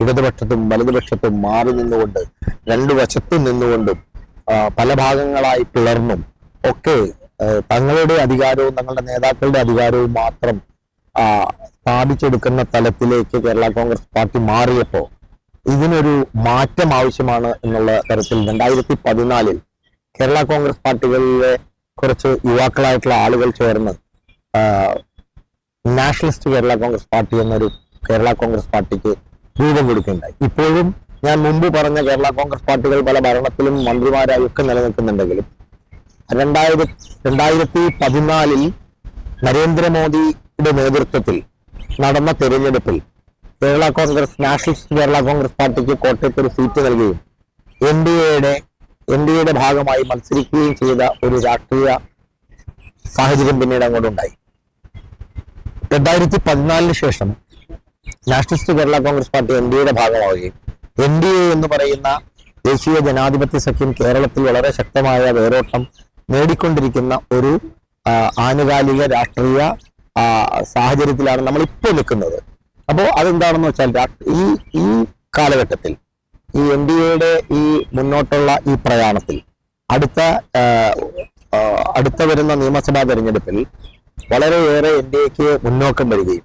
ഇടതുപക്ഷത്തും വലതുപക്ഷത്തും മാറി നിന്നുകൊണ്ട് രണ്ടു വശത്തും നിന്നുകൊണ്ടും പല ഭാഗങ്ങളായി പിളർന്നും ഒക്കെ തങ്ങളുടെ അധികാരവും തങ്ങളുടെ നേതാക്കളുടെ അധികാരവും മാത്രം സ്ഥാപിച്ചെടുക്കുന്ന തലത്തിലേക്ക് കേരള കോൺഗ്രസ് പാർട്ടി മാറിയപ്പോൾ ഇതിനൊരു മാറ്റം ആവശ്യമാണ് എന്നുള്ള തരത്തിൽ 2014 കേരള കോൺഗ്രസ് പാർട്ടികളിലെ കുറച്ച് യുവാക്കളായിട്ടുള്ള ആളുകൾ ചേർന്ന് നാഷണലിസ്റ്റ് കേരള കോൺഗ്രസ് പാർട്ടി എന്നൊരു കേരള കോൺഗ്രസ് പാർട്ടിക്ക് രൂപം കൊടുക്കുകയുണ്ടായി. ഇപ്പോഴും ഞാൻ മുമ്പ് പറഞ്ഞ കേരള കോൺഗ്രസ് പാർട്ടികൾ പല ഭരണത്തിലും മന്ത്രിമാരായി ഒക്കെ നിലനിൽക്കുന്നുണ്ടെങ്കിലും 2014 നരേന്ദ്രമോദിയുടെ നേതൃത്വത്തിൽ നടന്ന തെരഞ്ഞെടുപ്പിൽ കേരള കോൺഗ്രസ് നാഷണലിസ്റ്റ് കേരള കോൺഗ്രസ് പാർട്ടിക്ക് കോട്ടയത്ത് ഒരു സീറ്റ് നൽകുകയും എൻ ഡി എയുടെ ഭാഗമായി മത്സരിക്കുകയും ചെയ്ത ഒരു രാഷ്ട്രീയ സാഹചര്യം പിന്നീട് അങ്ങോട്ടുണ്ടായി. 2014 ശേഷം nationalist Kerala Congress party N D എയുടെ ഭാഗമാവുകയും NDA എന്ന് പറയുന്ന ദേശീയ ജനാധിപത്യ സഖ്യം കേരളത്തിൽ വളരെ ശക്തമായ വേരോട്ടം നേടിക്കൊണ്ടിരിക്കുന്ന ഒരു ആനുകാലിക രാഷ്ട്രീയ സാഹചര്യത്തിലാണ് നമ്മൾ ഇപ്പോൾ നിൽക്കുന്നത്. അപ്പോൾ അതെന്താണെന്ന് വെച്ചാൽ ഈ കാലഘട്ടത്തിൽ ഈ NDAയുടെ ഈ മുന്നോട്ടുള്ള ഈ പ്രയാണത്തിൽ അടുത്ത വരുന്ന നിയമസഭാ തെരഞ്ഞെടുപ്പിൽ വളരെയേറെ NDAക്ക് മുന്നോക്കം വരികയും